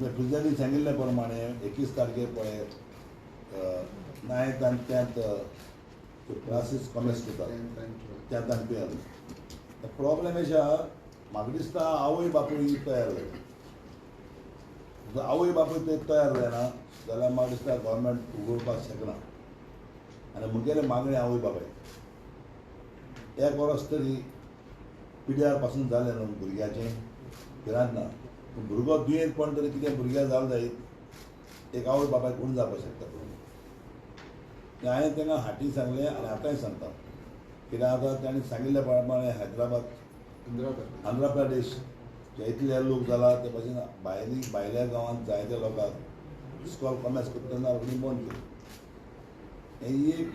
पुजारी सांगिल्ले प्रमाणे 21 तारखेर पळय 9th आनी 10th क्लासीस कमेस करतात 10th आनी 12th. प्रॉब्लेम अशें आहा, म्हाका दिसता आवय बापूय तयार जाय. जर आवय बापूय ते तयार जायना जाल्यार म्हाका दिसता गव्हर्मेंट उगोवपाक शकना. आनी मुगेले मागणी आवय बापाय एक वर्स तरी पिड्यार पासून जालें न्हू भुरग्याचें भिरांत ना. पूण भुरगो दुयेंत पण तरी कितें भुरग्याक जालें जायत एक आवय बापायक कोण जावपाक शकता. हांवें तांकां हाटी सांगलें आनी आतांय सांगता, कित्याक आतां तांणी सांगिल्ल्या प्रमाणे हैदराबाद आंध्र प्रदेश जे इतले लोक जाला ते भाशेन भायल्या गांवांत जायत्या लोकांक इस्कॉल कमेस करता तेन्ना रोखडी बंद केली. हें एक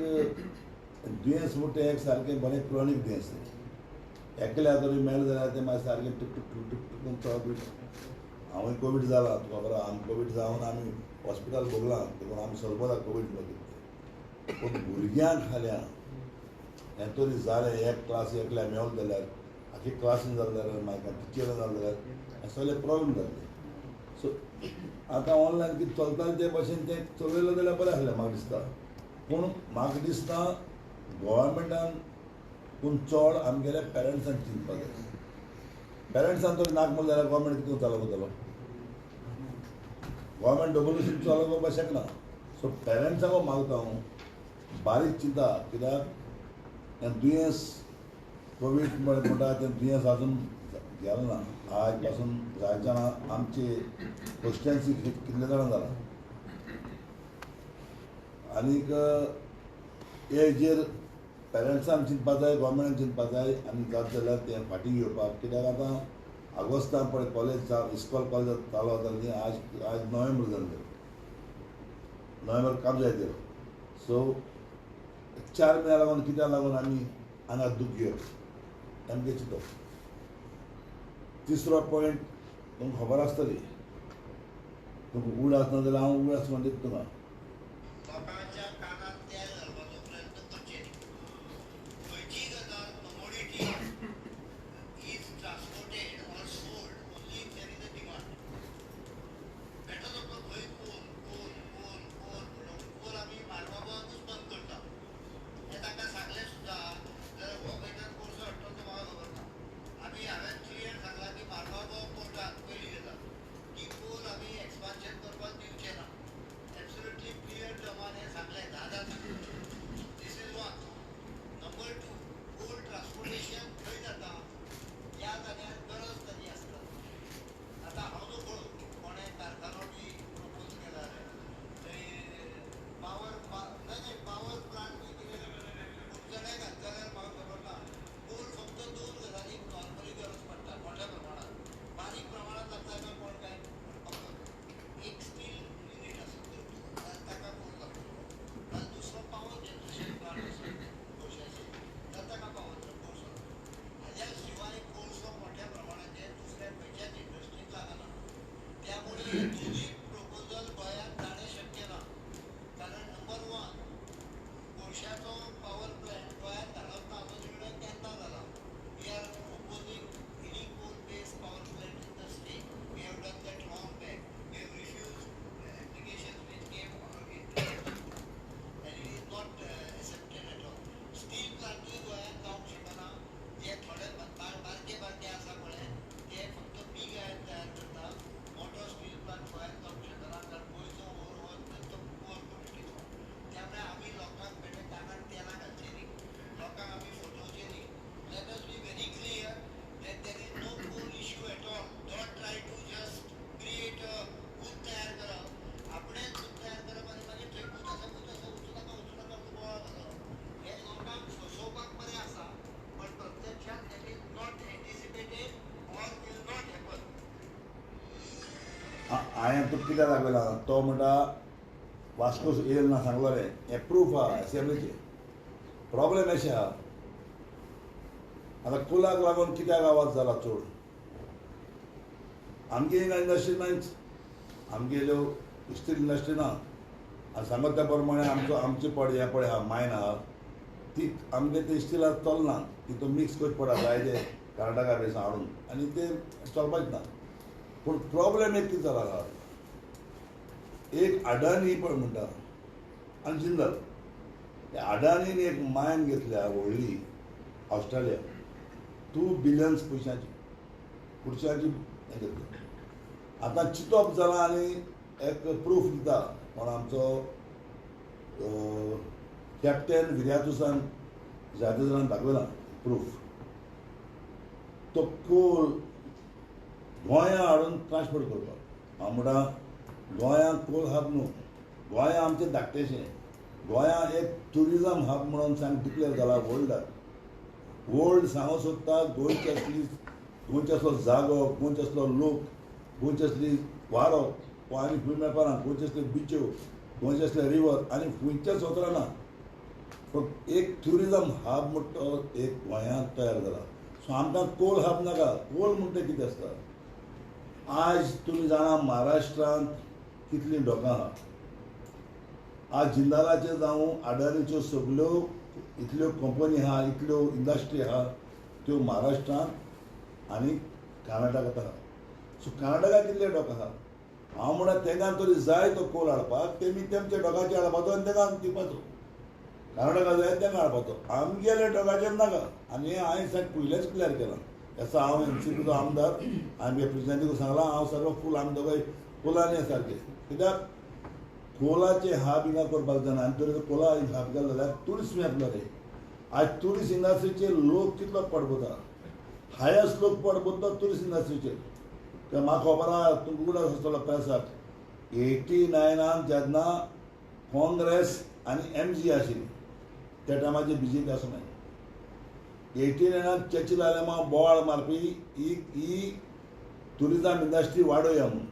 दुयेंस म्हणटा एक सारकें बरें क्रॉनीक दुयेंस. एकल्या तरी मेळ्ळें जाल्यार तें मागीर सारकें टूक टूक टूक टूक टूक चलत वयता. हांवूय कोवीड जाला, तुका खबर आहा, आमी कोवीड जावन आमी हॉस्पिटल भोगलां, देखून आमी सोल्व जाला कोवीड मागीर. पूण भुरग्यांक हाल्या हें तरी जालें एक क्लास एकल्या मेळत जाल्यार आख्खी क्लासीन जालें जाल्यार मागीर टिचर जालें जाल्यार हें सगळें प्रॉब्लेम जातलें. सो आतां ऑनलायन कितें चलता ते भाशेन तें चलयलें जाल्यार बरें आसलें म्हाका दिसता. पूण म्हाका दिसता गोवोरमेंटान पूण चड आमगेल्या पेरंट्सांक चिंतपाक जाय. पेरंट्सान तरी नाक म्हणलें जाल्यार गोवोरमेंट कितें चालू करतलो? गोवोरमेंट डब्ल्यूसी चालू करपाक शकना. सो पेरंट्सांक हांव मागता हांव बारीक चिंता, कित्याक हें दुयेंस कोवीड म्हणटा तें दुयेंस आजून गेलें ना. आज पासून जायच्यान आमची कॉन्स्टिट्युएन्सी कितले जाणां जाला. आनीक हेजेर पेरंट्सान चिंतपाक जाय, गोवोरमेंटान चिंतपाक जाय आनी जाता जाल्यार तें फाटीं घेवपाक. कित्याक आतां ऑगस्टान पळय कॉलेज इस्कॉल कॉलेज चालू जाताली आज नोव्हेंबर जालें, नोव्हेंबर काम जाय तर. सो 4 म्हयन्या लागून कित्याक लागून आमी हांगा दूख घेवप आमगे चिंतप. तिसरो पॉयंट तुमकां खबर आसतली, तुमकां उड आसना जाल्यार हांव उड आस म्हणटा तुका. लोकांच्या कानात तेल घालपाचो प्रयत्न करचे न्ही. खंयची गजाल commodity is transported or sold only if there is a demand. Better लोक खंय कोल कोल कोल कोल म्हणून कोल आमी मारपाकूच बंद करता. हें तांकां सांगलें सुद्दां जाल्यार हो खंयच्यान कोर्स हाडटलो तो म्हाका खबर ना. आमी हांवें क्लियर सांगलां की मारपाको कोर्टाक पयलीं घेता की कोल आमी एक्सपान्शन करपाक दिवचे ना. एब्सोल्युटली क्लियर टर्मान हें सांगलें 10 this is one. Number 2, coal transportation खंय जाता ह्या जाग्यार गरज ताची आसता. आतां हांव जो पळय कोणें कारखानो बी प्रपोज केला थंय पावर प्लांट बी कितें उदकाडे घालता जाल्यार म्हाका खबर ना. कोल फक्त 2 गजालीक नॉर्मली गरज पडटा मोठ्या प्रमाणांत. बारीक प्रमाणांत लागता काय कोण काय एक स्टील युनिट आसा ताका कोल लागतलो. आनी दुसरो पावर जनरेशन प्लांट आसा कोळशाचेर जाल्यार ताका पावर कोळसो. हाज्या शिवाय कोळसो मोठ्या प्रमाणाचेर दुसऱ्या खंयच्याच इंडस्ट्रीक लागना. त्यामुळे हे दोनूय प्रपोजल गोंयांत जाणें शक्य ना. कारण नंबर 1, कोळशाचो पावर प्लांट गोंयांत घालप ना असो निर्णय केन्ना जाला. We are opposing any coal based power plant in the state. We have done that long back. We have refused applications which came and it is not accepted at all. Steel प्लांटूय गोंयांत जावंक शकना. जे थोडे बारके बारके आसा पळय ते फक्त पीक आयन तयार करता. मोठो स्टील प्लांट गोंयांत जावंक शकना कारण गोंयचो ओवरऑल तो पुअर क्वॉलिटीचो. त्यामुळे आमी लोकांक बेटे कानाक तेलां घालचें न्ही, लोकांक आमी फटोवचें न्ही. Let us be very clear that there is no coal issue at all. Don't try to just create a booth तयार करप. आपणेच booth तयार करप आनी मागीर थंय booth आसा वचूं नाका म्हणून बोवाळ घालप. हें लोकांक फसोवपाक बरें आसा पण प्रत्यक्षात that is not anticipated or will not happen. हांवें तो कित्याक दाखयला तो म्हणटा वास्को येयला ना सांगलोलें. हें प्रूफ आहा एसेंब्लीचेर. प्रॉब्लेम अशें आहा आतां कोलाक लागून कित्याक आवाज जाला चड. आमगे हिंगा इंडस्ट्री नाहीच. आमगेल्यो स्टील इंडस्ट्री ना. आनी सांगत त्या प्रमाणे आमची पड हें पळय आहा मायन आहा ती आमगे ते स्टिलाक चलना. तितून मिक्स करची पडटा जायते कर्नाटका बेसां हाडून आनी ते चलपाचें ना. पूण प्रॉब्लेम एक कितें जाला एक अडानी पण म्हणटा आनी जिंदल अडानीन एक मायन घेतल्या व्हडली ऑस्ट्रेलिया 2 बिलियन्स पयशांची खुर्च्यांची हें घेतली. आतां चिंतप जालां आनी एक प्रूफ दिता म्हण आमचो कॅप्टन विर्यातुसान जायते जाणांक दाखयलां प्रूफ. तो कोल गोंयां हाडून ट्रान्सपोर्ट करपाक. हांव म्हणटा गोंयांत कोल हब न्हू, गोंयां आमचें धाकटेशें. गोंयां एक ट्युरिजम हब म्हणून सांग डिक्लेअर जाला वर्ल्ड सांगूंक सोदता गोंयचे असलो जागो, गोंयचे असलो लोक, गोंयची असली वारो हो आनी खंय मेळपा ना. गोंयचे असल्यो बिच्यो, गोंयचे असले रिवर आनी खंयचेच वचना ना. फक्त एक ट्युरिजम हब म्हणटा तो एक गोंयांत तयार जाला. सो आमकां कोल हब नाका. कोल म्हणटा कितें आसता. आज तुमी जाणा महाराष्ट्रांत कितलीं डोकां आहा. आज जिंदालाचे जावं अडानीच्यो सगल्यो इतल्यो कंपनी आहा, इतल्यो इंडस्ट्री आहा त्यो महाराष्ट्रांत आनी कर्नाटकांत आहा. सो कर्नाटकाक कितले डोक आहा. हांव म्हणटा तांकां तरी जाय तो कोल हाडपाक, तेमी तेमच्या डोकाचेर हाडपाचो आनी तांकां दिवपाचो. कर्नाटका जाय तांकां हाडपाचो. आमगेल्या डोकाचेर नाका. आनी हें हांवें सांग पयलेंच क्लियर केलां. हेचो हांव एनसीपीचो आमदार आनी प्रेसिडेंटीक सांगलां हांव सर्व फूल आमी दोगांय कोलांनी सारके. कित्याक कोलाचे हाब हिंगा करपाक जायना. आनी तरी कोला हाब केलो जाल्यार ट्युरिस्ट येतलो रे. आज ट्युरिस्ट इंडस्ट्रीचेर लोक कितलो पडबोता. हायस्ट लोक पडबोता ट्युरिस्ट इंडस्ट्रीचेर. ते म्हाका खबर आहा तुमकां उगडास आसतलो प्रेसाक 89 जेन्ना काँग्रेस आनी एमजी आशिल्ली त्या टायमाचेर बीजेपी आसूं ना. 89 चर्चिल आयल्या बोवाळ मारपी ही ट्युरिजम इंडस्ट्री वाडोवया म्हणून.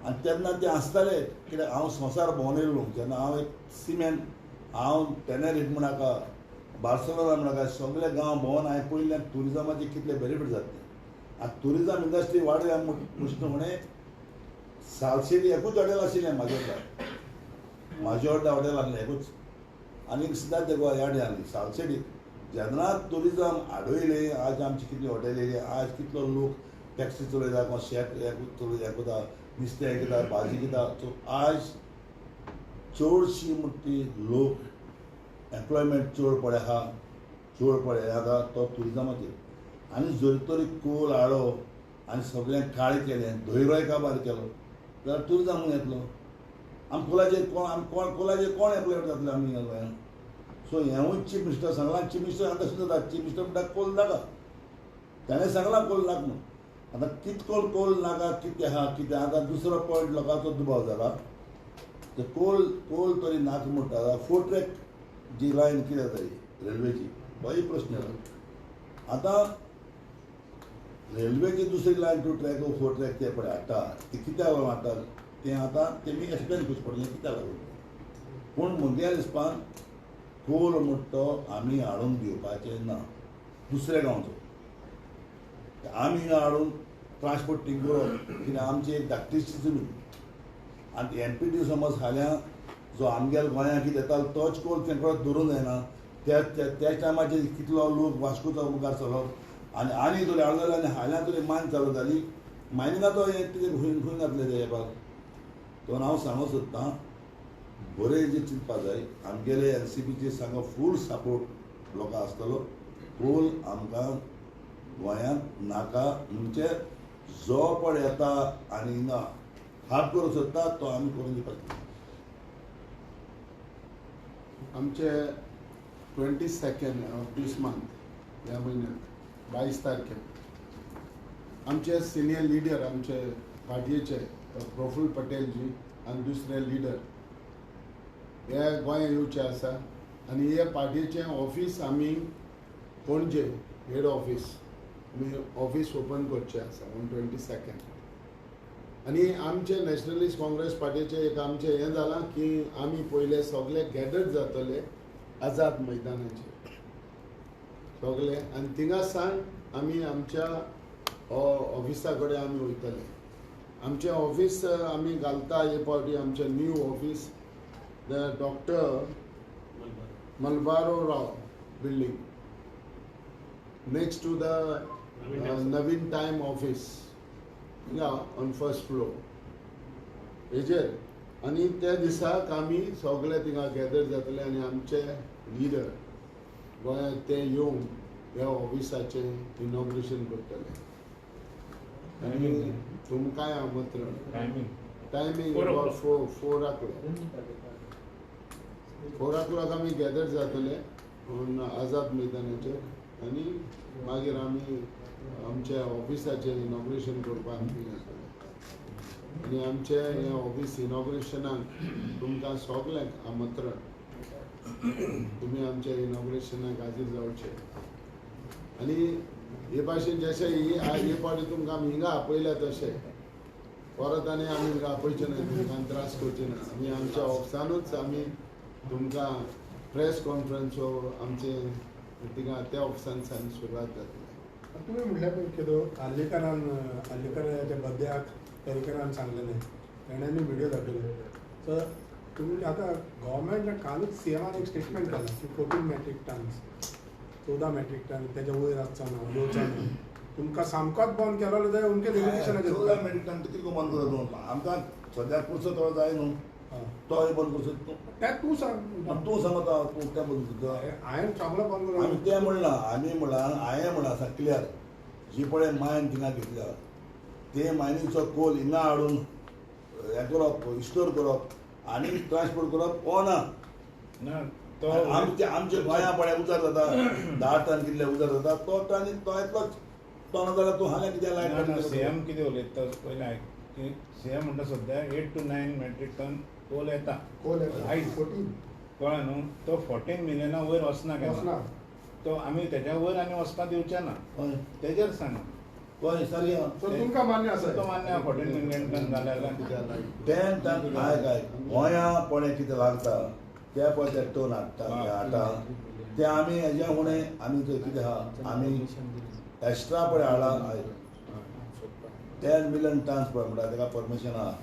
आनी तेन्ना ते आसताले कित्याक हांव संवसार भोंवन येयलो. जेन्ना हांव एक सिमेंट हांव टेनेरिफ म्हणाका बार्सेलोना म्हणाका सगळे गांव भोंवन हांवें पयलें ट्युरिजमाचे कितले बेनिफीट जाता. आतां ट्युरिजम इंडस्ट्री वाडोवया म्हणटा म्हणे सालसेरी एकूच हॉटेल आशिल्लें म्हाजे व्हडलें हॉटेल आसलें एकूच. आनी सुद्दां ते ह्या आसली सालसेरी. जेन्ना ट्युरिजम आडयलें आज आमची कितली हॉटेल येयली. आज कितलो लोक टॅक्सी चलयता कोण शेत हें कोता नुस्तें हें घेता भाजी घेता. सो आज चडशीं म्हणटा ती लोक एम्प्लॉयमेंट चड पडे आहा चड पडे आसा तो ट्युरिजमाचेर. आनी जर तरी कोल हाडलो आनी सगळें काळें केलें धोयरोय काबार केलो जाल्यार ट्युरिजम येतलो. आमी कोलाचेर कोण एम्प्लॉयमेंट जातले आमी ह्या गोंयांत. सो हेंवूय चीफ मिनिस्टर सांगलां. चीफ मिनिस्टर आतां सुद्दां जाता. चीफ मिनिस्टर म्हणटा कोल नाका. ताणें सांगलां कोल नाका म्हणून. आतां कितको कोल नाका कितें आहा कितें. आतां दुसरो पॉयंट लोकांचो दुबाव जाला. ते कोल तरी नाका म्हणटा. 4 ट्रॅक जी लायन कितें जाताली रेल्वेची होय प्रश्न जाला. आतां रेल्वेची दुसरी लायन 2 ट्रॅक 4 ट्रॅक ते पळय हाडटा ती कित्याक लागून हाडटा तें आतां तेमी एक्सप्लेन करचें पडलें कित्याक लागून. पूण म्हज्या हिसपान कोल म्हणटा तो आमी हाडून दिवपाचें ना दुसऱ्या गांवचो. आमी हिंगा हाडून ट्रान्सपोर्टींग करप कित्याक आमची एक धाकटीशी जमीन. आनी एनपीटी समज हाल्या जो आमगेल्या गोंयांत कितें येतालो तोच कोल तेंकडे धरून जायना. त्याच टायमाचेर कितलो लोक वास्कोचो मुखार चलप आनी तरी हाडलो जाल्यार आनी हाल्यां तरी मायन चालू जाली. मायनिंगाचो हें खंय घातलें ते येवपाक. तो हांव सांगूंक सोदतां बरें जे चिंतपाक जाय. आमगेले एनसीपीचे सांगो फूल सपोर्ट लोकां आसतलो. कोल आमकां गोंयांत नाका. म्हणजे जो पण येता आनी हिंगा हाब करूंक सोदता तो आमी करून दिवपाक. आमचे 22 ऑफ दीस मंथ ह्या म्हयन्यात 22 तारखेर आमचे सिनियर लिडर आमचे पार्टयेचे प्रफुल्ल पटेल जी आनी दुसरे लिडर हे गोंया येवचे आसा. आनी हे पार्टयेचें ऑफीस आमी पणजे हेड ऑफीस आमी ऑफीस ओपन करचें आसा ऑन 22. आनी आमचे नॅशनलिस्ट काँग्रेस पार्टीचें एक आमचें हें जालां की आमी पयले सगळे गॅदर जातले आझाद मैदानाचेर सगळे. आनी थिंगा सावन आमी आमच्या ऑफिसा कडेन आमी वयतले. आमचें ऑफीस आमी घालता हे फावटी आमचें new office doctor Malbaro Rao building next to the नवीन टायम ऑफीस हिंगा ऑन 1st फ्लोर. हेजेर आणि त्या दिसाक आमी सगळे थिंगा गॅदर जातले आनी आमचे लिडर गोंयांत ते येवन ह्या ऑफिसाचें इनॉग्रेशन करतले आनी तुमकांय आमंत्रण टायमींग अबाउट 4 o'clock आमी गॅदर जातले आझाद मैदानाचेर आनी मागीर आमी आमच्या ऑफिसाचें इनॉग्रेशन करपाक आमी येतले आनी आमचे हे ऑफिस इनॉग्रेशनाक तुमकां सगल्यांक आमंत्रण तुमी आमच्या इनॉग्रेशनाक हाजीर जावचे आनी हे भाशेन जशें हे फावटी तुमकां आमी हिंगा आपयल्या तशें परत आनी आमी हिंगा आपयचे ना तुमकां त्रास करचे ना आमी आमच्या ऑफिसानूच आमी तुमकां प्रेस कॉन्फरन्सो आमचे थिंगा त्या ऑफिसान सुरवात जातली तुम्ही म्हणल्या केदो आल्लेकराच्या बड्ड्याक पर्रीकरान सांगलेलें ताणेंनी व्हिडिओ दाखयले तर तुम्ही आता गव्हर्मेंट कालच सीएमान एक स्टेटमेंट केला की 14 मेट्रीक टन्स 14 मेट्रीक टन त्याच्या वयर आसचा ना येवचा ना तुमकां सामकोच बंद केलो जाल्यार उमके लिमिटेशनाचेर 14 मिनिटांनी कितें बंद करता आमकां सद्याक पुरसो तो जाय न्हू तोय बंद करचो तें तूं सांग तूं सांगता तूं तें बंद करता हांवें सगळें बंद आमी करून तें म्हणला आमी म्हणला हांवें म्हणला सा क्लियर जी पळय मायन थिंगा घेतल्या ते मायनीचो कोल हिंगा हाडून हें करप स्टोर करप आनी ट्रान्सपोर्ट करप हो ना आमचे गोंया पळय उजार जाता 10 टन कितले उजार जाता तो टन तो येतलोच तो ना जाल्यार तूं हांवें कित्याक लायट सीएम कितें उलयता पयलें आयक की सीएम म्हणटा सद्या 8 to 9 मेट्रीक टन कोल येता कोल आयज 14 कळ्ळें न्हू तो 14 मिलियना वयर वचना केन्ना वचना तो आमी तेच्या वयर आनी वचपा दिवचे ना हय तेजेर सांग हय सारकें सो तुमकां मान्य आसा तो मान्य 14 मिलियन टन जाल्यार तें टन काय गोंया पळय कितें लागता ते पळय ते टन हाडटा ते आमी हेज्या फुडें आमी थंय कितें आहा आमी एक्स्ट्रा पळय हाडला 10 मिलियन टन्स पळय म्हणटा तेका परमिशन आहा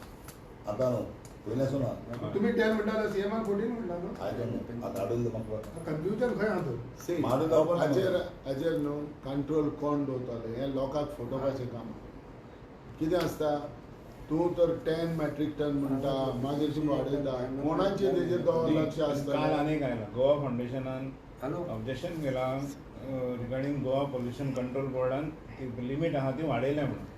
आतां न्हू पयलेंसून आहा तुम्ही 10 म्हणटा सीएमान 14 म्हणटा न्हू आयदन आतां हाडून म्हाका कन्फ्युजन खंय आहा तर म्हाका जावपाक हाजेर न्हू कंट्रोल कोण दवरतले हें लोकांक फटोवपाचें काम कितें आसता तूं तर 10 मेट्रीक टन म्हणटा मागीर तूं वाडयता कोणाचें तेजेर तो लक्ष काल आसता आनीक आयला गोवा फावंडेशनान ऑब्जेक्शन केलां रिगार्डींग गोवा पोल्युशन कंट्रोल बोर्डान ती लिमीट आहा ती वाडयल्या म्हणून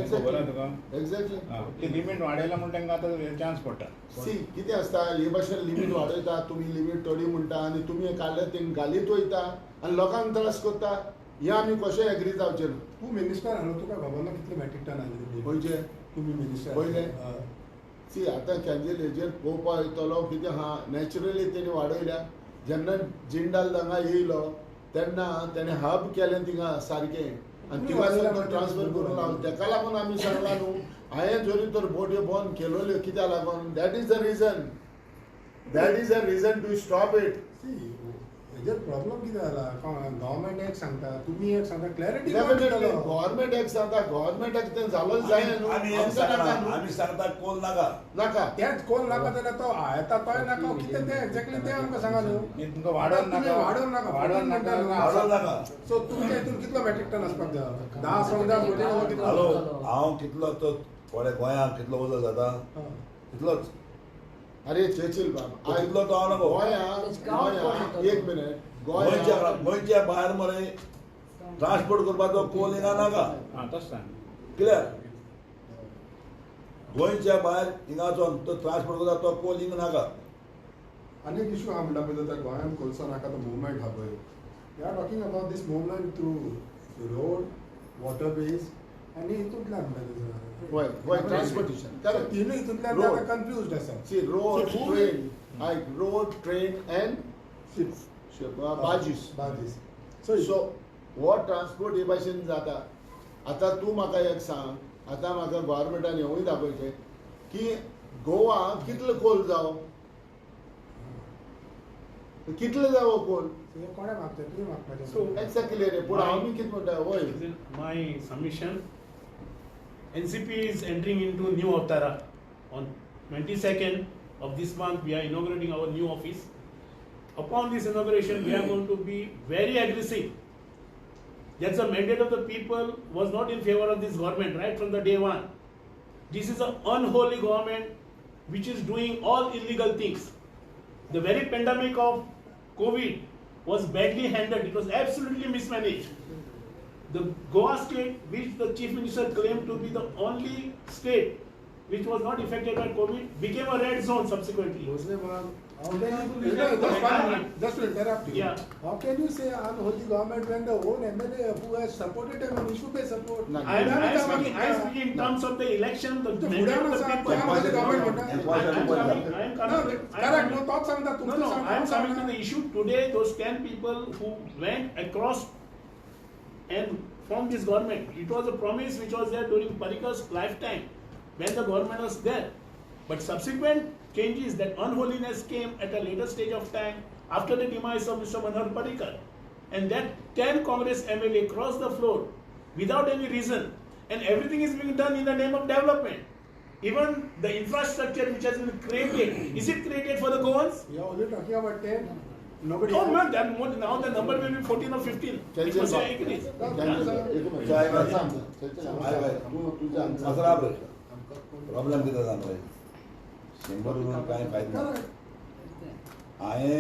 खबर आहा तुका एक्झॅक्टली ती लिमीट वाडयल्या म्हणून तांकां आतां चान्स पडटा सी कितें आसता हे भाशेन लिमीट वाडयता तुमी लिमीट थोडी म्हणटा आनी तुमी काडले तें घालीत वयता आनी लोकांक त्रास करता हे आमी कशें एग्री जावचे ना तूं मिनिस्टर आहा तुका खबर ना कितले मेट्रीक टन आसले खंयचे तुम्ही मिनिस्टर पयले सी आतां कॅन्जेल हेजेर पळोवपा येतलो कितें आहा नॅचरली तेणी वाडयल्या जेन्ना जिंडाल हांगा येयलो तेन्ना तेणें हब केलें थिंगा सारकें आनी थिंगा सारको ट्रान्सफर करून लावलो तेका लागून आमी सांगला न्हू हांवें जरी तर बोट्यो बंद केलोल्यो कित्याक लागून that is the reason to stop it हेजेर प्रॉब्लेम कितें जाला गव्हर्मेंट एक सांगता तुमी एक सांगता क्लॅरिटी गव्हर्मेंट एक सांगता गव्हर्मेंटाक तें जालोच जाय न्हू आमी एक आमकां नाका सांगना न्हू. आमी सांगता कोल नाका नाका तेच कोण नाका जाल्यार तो येता तोय नाका कितें तें एक्झॅक्टली तें आमकां सांगा न्हू न्ही तुमकां वाडोवन तुमी नाका वाडोवन नाका वाडोवन नाका हाडूं नाका सो तुमच्या हितून कितलो मेट्रीक टन आसपाक जाय 10 15 14 कितलो हालो हांव कितलो तो पळय गोंयांत कितलो उजो जाता तितलोच अरे चेचिल बाब तितलो तो हांव नको गोंया एक मिनिट गोंयच्या भायर मरे ट्रान्सपोर्ट करपाचो कोल हिंगा नाका हां तशें सांग क्लियर गोंयच्या भायर हिंगाचो तो ट्रान्सपोर्ट करता तो कोल हिंगा नाका अनेक इशू हा म्हणटा पळय तर गोंयांत कोलसो नाका तो मुवमेंट हा पळय we are talking about this movement through road waterways आनी हितूंतल्यान गोंय ट्रान्सपोर्टेशन करेक्ट तिनूय हितूंतल्यान Road. कन्फ्युज्ड आसा sea road train and ships बाजीस सो सो हो ट्रान्सपोर्ट हे भाशेन जाता आतां तूं म्हाका एक सांग आतां म्हाका गव्हर्मेंटान हेवूय दाखयचें की गोवा कितलो कोल जावो कितलो जावो कोल कोणे मागता तुमी मागपाचें So, एक्झॅक्टली रे पूण हांव बी कितें म्हणटा वय in my submission, NCP is entering into new Avtara. On 22nd of this month, we are inaugurating our new office. Upon this inauguration, we are going to be very aggressive. That's the mandate of the people was not in favor of this government right from the day one. This is an unholy government which is doing all illegal things. The very pandemic of COVID was badly handled. It was absolutely mismanaged. The Goa state, which the chief minister claimed to be the only state which was not affected by COVID, became a red zone subsequently. How can you, just 1 minute, just to interrupt you. Yeah. How can you say unholy government when the own MLA who has supported them on issue-based support? No, I am speaking in terms of the election, the mandate of the people. Correct, no thoughts on that. No, I am coming to the issue today. Those 10 people who went across and formed this government, it was a promise which was there during Parikar's lifetime when the government was there. But subsequent changes, that unholiness came at a later stage of time after the demise of Mr. Manohar Parrikar. And that 10 Congress MLA crossed the floor without any reason. And everything is being done in the name of development. Even the infrastructure which has been created, is it created for the Goans? You are only talking about 10. Nobody Oh else. man, that more, now the number will be 14 or 15. It was a increase. Problem कितें जाता शंबर उरून कांय फायदो ना हांवें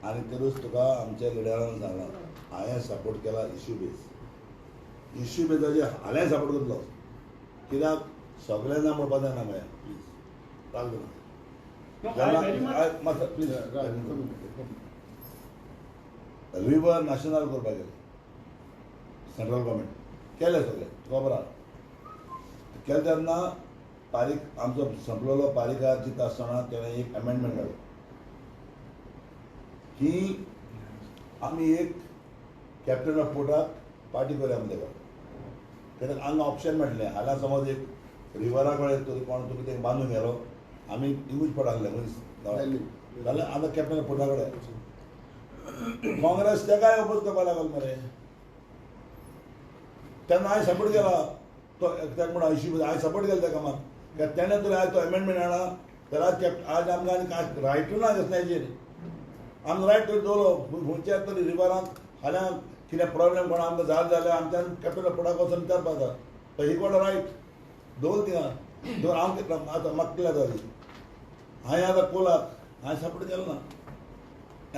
आनी तरूच तुका आमच्या लिडरान सांगलां हांवें सपोर्ट केला इश्यू बेजाचेर हांवें सपोर्ट करतलो कित्याक सगळें ना म्हणपाक जायना मया प्लीज राग No, I very much. मातसो प्लीज रिवर नॅशनल करपाक गेले सेंट्रल गव्हर्मेंट केले सगळें खबर आहा केले तेन्ना पारीक आमचो संपलेलो पारीकार चिंत आसतना तेणें एक अमेंडमेंट काडलो की आमी एक कॅप्टन ऑफ पोर्टाक पार्टी करूया म्हणून तेका कित्याक हांगा ऑप्शन मेळटलें हाल्यार समज एक रिवरा कडेन तरी कोण तुका ते बांदून गेलो आमी इमूज पडाले मनीस जाल्यार आतां कॅप्टन ऑफ पोर्टा कडेन काँग्रेस तेकाय अपोज करपाक लागलो मरे तेन्ना हांवें सपोर्ट केला तो तेका म्हणून इश्यू हांवें सपोर्ट केलो तेका मात कित्याक तेणें तरी आयज तो अमेंडमेंट हाडला जाल्यार आज आमकां आनी कांय रायटूय ना हेजेर आमी रायट तरी दवरलो खंयच्या तरी रिवरांत फाल्यां कितें प्रॉब्लेम कोण आमकां जाल्यार आमच्यान कॅप्टन ऑफ पोर्टाक वचून विचारपाक जाता तो ही कोण रायट दवर थिंगा दवर हांव आतां म्हाका केल्या जाली हांवें आतां कोलाक हांवें सपोर्ट केलो ना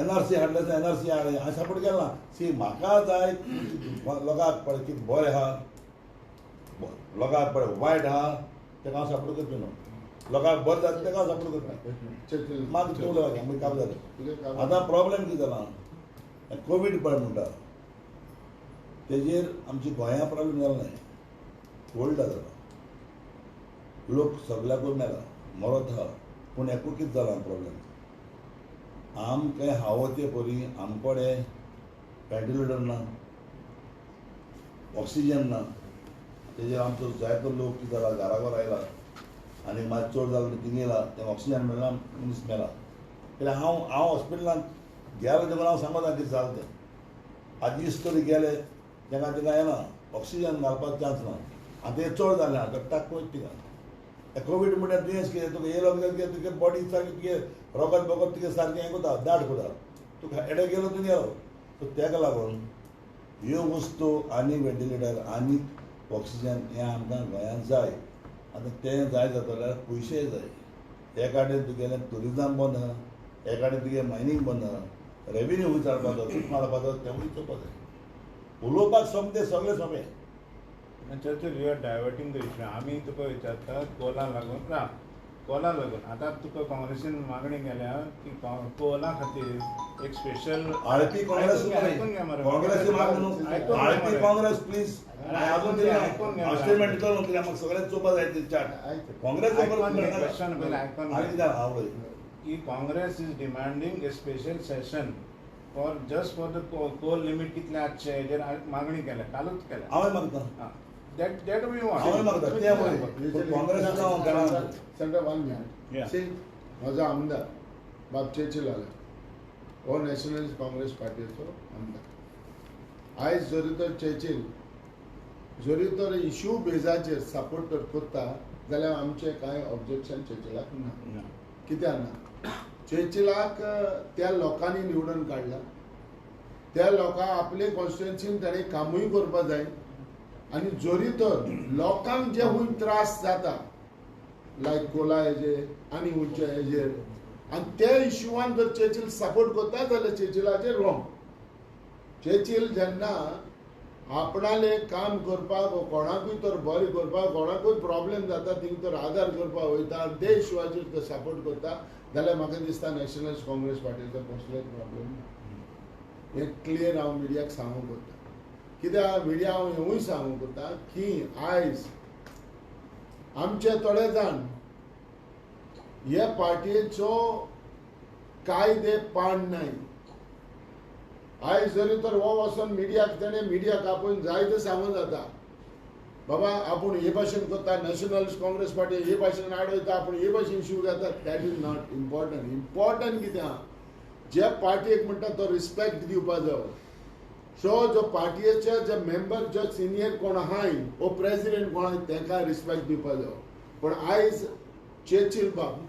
NRC हाडले NRC हाडले हांवें सपोर्ट केलो ना सी म्हाका जाय लोकांक पळय कितें बरें आहा लोकांक पळय वायट आहा तेका हांव सपोर्ट करचो न्हू लोकांक बरें जाता तेका हांव सपोर्ट करता म्हाका चवलो मागीर काम जालें आतां प्रॉब्लेम कितें जाला कोवीड पळय म्हणटा तेजेर आमची गोंया प्रॉब्लेम जालो न्हय कोल्ड जाला लोक सगळ्याकूच मेला मरत आहा पूण एकूच कितें जाला प्रॉब्लेम आमकां हावते परी आमकोडे वेंटिलेटर ना ऑक्सिजन ना तेजेर आमचो जायतो लोक कितें जाला घरा घरा आयला आनी मात चड जालें थिंगा येयला तें ऑक्सिजन मेळना मनीस मेला कित्याक हांव हॉस्पिटलांत गेलो देखून हांव सांगता कितें जालें तें आज दीस तरी गेले तेका तिका येना ऑक्सिजन घालपाक चान्स ना आतां तें चड जालें आतां टाक वयता तिका कोवीड म्हणल्यार दुयेंस कितें तुका येयलो कितें तुगे बॉडी सारकी तुगे रोगत बोगत तुगे सारकें हें कोता दाट कोता तुका एडे गेलो तूं गेलो सो तेका लागून ह्यो वस्तू आनी वेंटिलेटर आनी ऑक्सिजन हें आमकां गोंयांत जाय आतां तें जाय जाल्यार पयशे जाय एका कडेन तुगेलें टुरिजम बंद आहा एका कडेन तुगे मायनींग बंद आहा रेवेन्यू खंय चाडपाचो तूं मारपाचो तेंवूय चोवपाक जाय उलोवपाक सोमतें सगळें सोंपें चर्चर यू आर डायवर्टींग द इशू आमी तुका विचारता कोला लागून कोला लागून आतां तुका काँग्रेसीन मागणी केल्या की कोला खातीर एक स्पेशल आळपी काँग्रेस काँग्रेस आळपी काँग्रेस प्लीज अजून स्टेटमेंट दितो न्हू कित्याक म्हाका सगळें चोवपा जाय ते चार्ट काँग्रेस क्वेश्चन पयलें आयकून आनी कितें आवय की Congress is demanding a special session for just for the coal limit कितले आसचे हेजेर मागणी केल्या कालूच केल्या हांवें मागता that we want हांवें मागता कित्याक काँग्रेस हांव केला सेंटर 1 मिनिट सी म्हजो आमदार बाब चेचल हो नॅशनलिस्ट काँग्रेस पार्टीचो आमदार आयज जरी तर चेचल जरी तर इश्यू बेजाचेर सपोर्ट तर करता जाल्यार आमचें कांय ऑब्जेक्शन चेचलाक ना कित्याक ना चेचलाक त्या लोकांनी निवडून काडला त्या लोकांक आपले कॉन्स्टिट्युएन्सीन ताणें कामूय करपा जाय आनी जरी तर लोकांक जे खूंय त्रास जाता लायक कोला हेजे आनी उंचे हेजेर आनी त्या इश्यूवान जर चर्चिल सपोर्ट करता जाल्यार चर्चिलाचेर रॉंग. चर्चिल जेन्ना आपणाले काम करपाक कोणाकूय तर बरें करपाक कोणाकूय प्रॉब्लेम जाता थिंग तर आदार करपाक वयता आनी ते इश्यूवाचेर तो सपोर्ट करता जाल्यार म्हाका दिसता नॅशनलिस्ट काँग्रेस पार्टीचो कसलोच प्रॉब्लेम ना. हें क्लियर हांव मिडियाक सांगूंक करता. कित्याक मिडिया हांव हेवूय सांगूंक करता की आयज आमचे थोडे जाण हे पार्टीचो कायदे पाळनाय. आयज जरी तर हो वचोन मिडियाक तेणे मिडियाक आपूण जायते सांगूं जाता बाबा आपूण हे भाशेन करता नॅशनलिस्ट काँग्रेस पार्टी हे भाशेन आडयता आपूण हे भाशेन इश्यू घेता. That is not important. Important कितें आहा जे पार्टीक म्हणटा तो रिस्पेक्ट दिवपा जाय. सो जो पार्टीचे जे मेंबर जो सिनियर कोण आहाय वो प्रेसिडेंट कोण आहाय तांकां रिस्पेक्ट दिवपा जाय. पण आयज चर्चिल बाब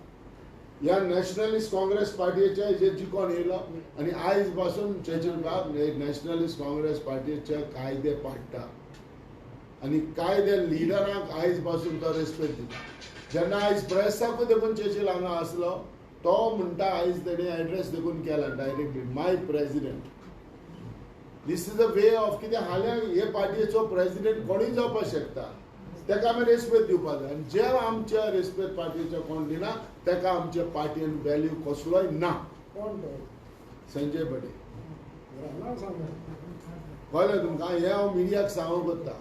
ह्या नॅशनलिस्ट काँग्रेस पार्टीचे जे जिखून येयलो आनी आयज पासून चर्चिल बाब नॅशनलिस्ट काँग्रेस पार्टीचे कायदे पाडटा आनी कायदे लिडरांक आयज पासून तो रिस्पेक्ट दिता. जेन्ना आयज प्रेसाकूय देखून चर्चिल हांगा आसलो तो म्हणटा आयज तेणे एड्रेस देखून केला directly my president. This is the way of कितें हाल्या हे पार्टीचो प्रेसिडेंट कोणूय जावपाक शकता. ताका आमी रेस्पेक्ट दिवपाक जाय आनी जे आमच्या रेस्पेक्ट पार्टीचे कोण दिना ताका आमच्या पार्टीन व्हॅल्यू कसलोय ना. कोण तो? संजय बडे नांव सांग. कळ्ळें तुमकां. हें हांव मिडियाक सांगूंक करता.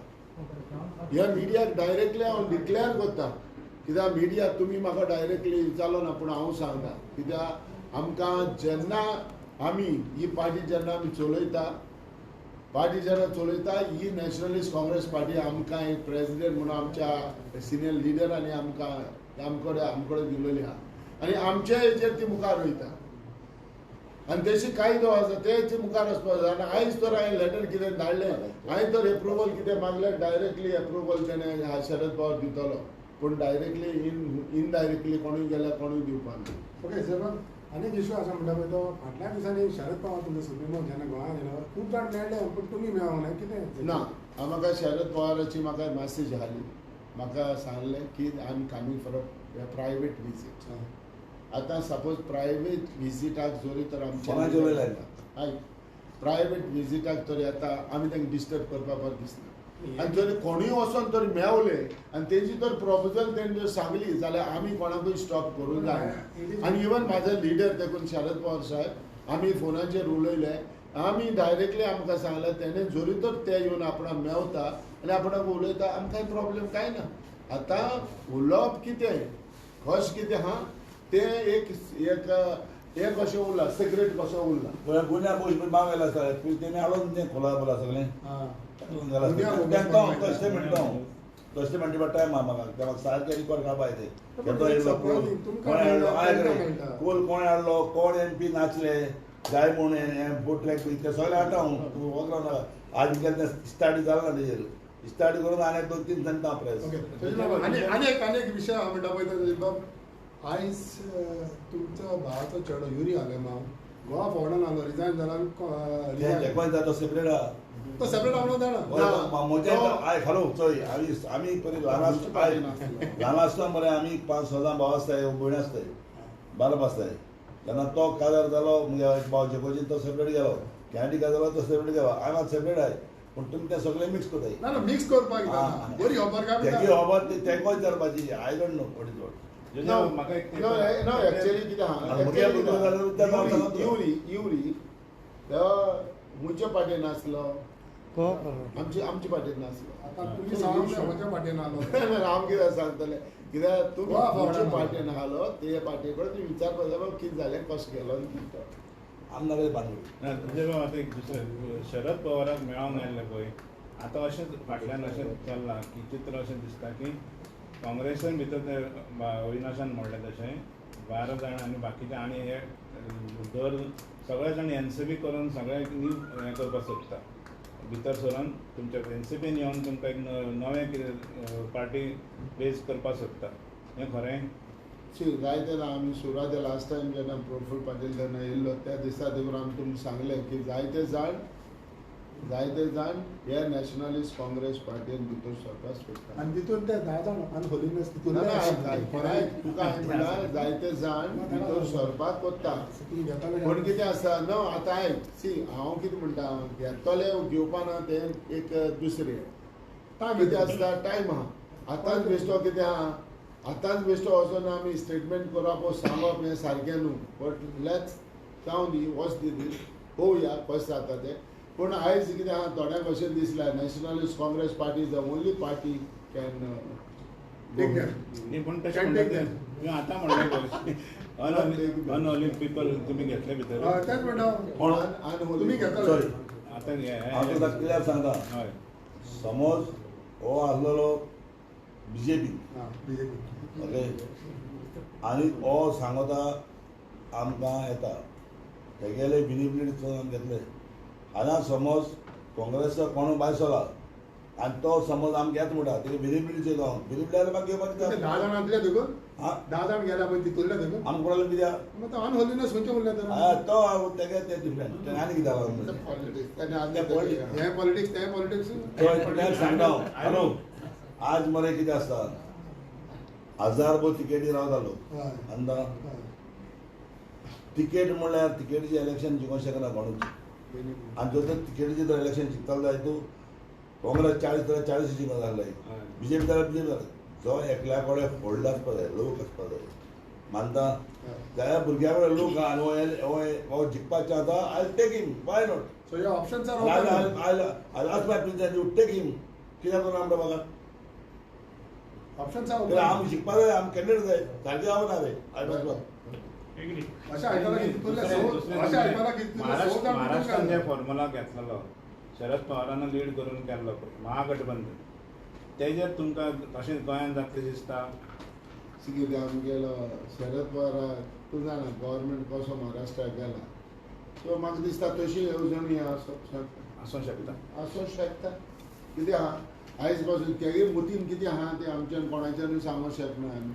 ह्या मिडियाक डायरेक्टली हांव डिक्लेअर करता. कित्याक मिडिया तुमी म्हाका डायरेक्टली विचारलो ना पूण हांव सांगता. कित्याक आमकां जेन्ना आमी ही पार्टी जेन्ना आमी चलयता पार्टी जेन्ना चलयता ही नॅशनलिस्ट काँग्रेस पार्टी आमकां एक प्रेसिडेंट म्हणून आमच्या सिनियर लिडरांनी आमकां आमकडे दिलेली आहा आनी आमच्या हेचेर ती मुखार वयता आनी तेची कायदो आसा तेच मुखार वचपाक जाय. आनी आयज तर हांवें लेटर कितें धाडलें हांवें तर एप्रुवल कितें मागलें डायरेक्टली एप्रुवल तेणें शरद पवार दितलो पूण डायरेक्टली इनडायरेक्टली कोणूय गेल्यार कोणूय दिवपाक ना. Okay sir. आनीक इश्यू आसा म्हणटा पळय तो फाटल्या दिसांनी शरद पवार तुमचो सुप्रिमो जेन्ना गोंयांत येयलो खूब जाण मेळ्ळे पूण तुमी मेळोंक ना कितें ना. म्हाका शरद पवाराची म्हाका मॅसेज आयली. म्हाका सांगलें की I am coming for a private visit. आतां सपोज प्रायवेट विजीटाक जरी तर आमचे हय प्रायवेट विजीटाक तर येता आमी तांकां डिस्टर्ब करपाक बरें दिसना. आनी जर कोणूय वचोन तर मेवले आनी तेजी तर प्रपोजल तेणें जर सांगली जाल्यार आमी कोणाकूय स्टॉप करूंक जाय. आनी इवन म्हाजो लिडर देखून शरद पवार साहेब आमी फोनाचेर उलयले आमी डायरेक्टली आमकां सांगलें तेणें जरी तर ते येवन आपणाक मेवता आनी आपणाक उलयता आमकां प्रॉब्लेम कांय ना. आतां उलोवप कितें कशें कितें आहा तें एक अशें उरलां सिक्रेट कशें उरलां. गुन्या पयशे माग गेला सर तेणे हाडून तें खोला बोला सगळें तशें म्हणटा हांव तशें म्हणटा बट टायम आहा म्हाका ते म्हाका सारकें रिकॉर्ड काडपाक येते घेतो येयलो कोण हाडलो कोल कोण हाडलो कोण MP नाचले जाय म्हणून बोट ट्रॅक बी ते सगळें हाडटा हांव वगरा नाका आज केन्ना स्टार्ट जाला ना तेजेर स्टार्ट करून आनी 2-3 सांगता प्रेस. आनी एक विशय हांव म्हणटा पळय बाब आयज तुमचो भावाचो चेडो युरी आलेमांव गोवा फोर्डान आलो रिजायन जालो तो सेपरेट आहा तो सेपरेट आवडो जाणा आय खालो चोय आमी पयलीं ल्हान आसतना मरे आमी 5-6 भाव आसताय भयणी आसताय बारप आसताय. तेन्ना तो काजार जालो म्हगे भाव जेकोजीन तो सेपरेट गेलो कॅन्डिका जालो तो सेपरेट गेलो आय मात सेपरेट आहाय पूण तुमी ते सगळे मिक्स करताय. ना मिक्स करपाक बरी खबर काय तेजी खबर ती तेंकोय विचारपाची I don't know what is what. म्हाका एक्चुअली कितें आहा युरी मुंच्या पार्टेन आसलो आमची पार्टेन नासलो. आता तुमी सांगले म्हज्या पार्टेन आलो हांव कितें सांगतलें कित्याक तुमी तुमच्या पार्टेन आहालो ते पार्टे कडेन तुमी विचारपाक जाय बाबा कितें जालें कशें गेलो आमना कडेन बांदूड ना तुजे बाबा आतां एक दुसरें शरद पवाराक मेळोंक आयलें पळय आतां अशें फाटल्यान अशें चल्लां की चित्र अशें दिसता की काँग्रेसान भितर ते अविनाशान म्हणलें तशें 12 जाण आनी बाकीचे आनी हे दर सगळे जाण NCP करून सगळे हें करपाक सोदता भितर सरून तुमच्या NCPन येवन तुमकां एक नवें कितें पार्टी बेज करपाक सोदता हें खरें. जायते ना आमी सुरवाते लास्ट टायम जेन्ना प्रफुल्ल पाटील तेन्ना येयल्लो त्या दिसा देखून आमी तुमकां सांगलें की जायते जाण जायते जाण हे नॅशनलिस्ट काँग्रेस पार्टीन भितर सरकार सोडटा. आणि तिथून ते 10 जाण अनहोलीनेस तिथून ना, ना, तुका हांवें म्हणल्यार जायते जाण भितर सरपाक कोत्ता. पूण कितें आसा नो आतां आयक सी हांव कितें म्हणटा घेतले घेवपाना ते एक दुसरें कितें आसता टायम आहा आतांच बेश्टो कितें आहा आतांच बेश्टो वचोन आमी स्टेटमेंट करप सांगप हें सारकें न्हू बट लेट्स जावन दी वच दी पळोवया कशें जाता तें. पूण आयज कितें आहा थोड्यांक अशें दिसलां Nationalist Congress Party is the only party can नाही पण तशें म्हणटा तुमी आतां म्हणलें अनहोली पीपल तुमी घेतले भितर तेच म्हणटा तुम्ही घेतले सॉरी आतां हांव तुका क्लियर सांगता हय समज हो आसलेलो बीजेपी बीजेपी ओके आनी हो सांगता आमकां येता तेगेले बिनिफिट आमी घेतले हांगा समज काँग्रेसचो कोण भायर सरला आनी तो समज आमी घेत म्हणटा तेगे बिनिफिटीचे जावन बिनिफिट जाल्यार म्हाका घेवपाक ते दिता 10 जाण दिले देखून हां 10 जाण गेल्या पण तितूरले देखून आमकां कोणाला कित्याक मग तो अनहोलीनेस खंयचे उरले तो तेगे ते डिफरंट तेणे आनी कित्याक लागून पॉलिटिक्स हे पॉलिटिक्स ते पॉलिटिक्स तो सांगता हॅलो आज मरे कितें आसता 1000 तिकेटी रावतालो अंदा तिकेट म्हणल्यार तिकेटीचे इलेक्शन जिखोंक शकना कोणूच आनी जर तर तिकेटीचे जर इलेक्शन जिखतालो जाल्यार तूं काँग्रेस 40 जाल्यार 40 जिखून जालें बीजेपी जाल्यार बीजेपी जालें जो एकल्या कडेन होल्ड आसपा जाय लोक आसपा जाय मानता जाल्यार भुरग्या कडेन लोक आहा आनी हो जिखपाक चाहता I take him why not so हे options I ask my president you take him कित्याक करून आमकां बघा ऑप्शन्स आमी शिकपा जाय आमी कॅन्डिडेट जाय सारकें जावना रे आयकपाक अशें आयकलां की तितूरले अशें आयकलां की तितूरले 100 जाण महाराष्ट्रान जे फॉर्म्युला घेतलेलो शरद पवारान लीड करून केल्लो महागठबंधन तेजेर तुमकां तशेंच गोंयांत जातलें दिसता कितें आमगेलो शरद पवार तूं जाणा गव्हर्मेंट कसो महाराष्ट्राक गेला सो म्हाका दिसता तशी येवजणी आसूंक शकता आसूंक शकता कितें आहा आयज पासून तेगे मतीन कितें आहा तें आमच्यान कोणाच्यानूय सांगूंक शकना आमी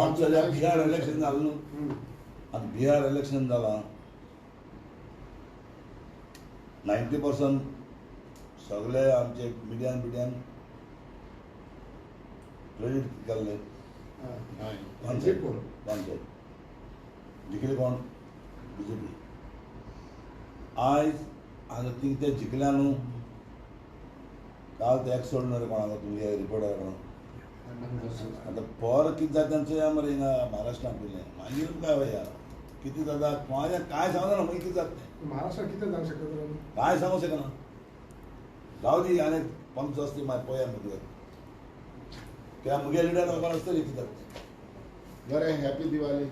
आमच्या बिहार इलेक्शन जालें न्हू आनी बिहार इलेक्शन जालां 90% सगळे आमचे मिडियान क्रेडीट केल्ले हय जिखले कोण बीजेपी आयज हांगा ती ते जिखल्या न्हू काल ते एक्स सोडून रे कोणाक तुमगे रिपोर्टर कोणाक आतां पर कितें जाता तेंचें मरे हिंगा महाराष्ट्रान पयलें मागीर काय वया कितें जाता कोणाचें कांय सांगना मागीर कितें जाता तें महाराष्ट्रात कितें जावंक शकता कांय सांगूंक शकना जावं दी आनी पंच आसता मागीर पळया मागीर कित्याक मुगे लिडर लोकांक आसतली कितें जाता तें बरें हॅपी दिवाळी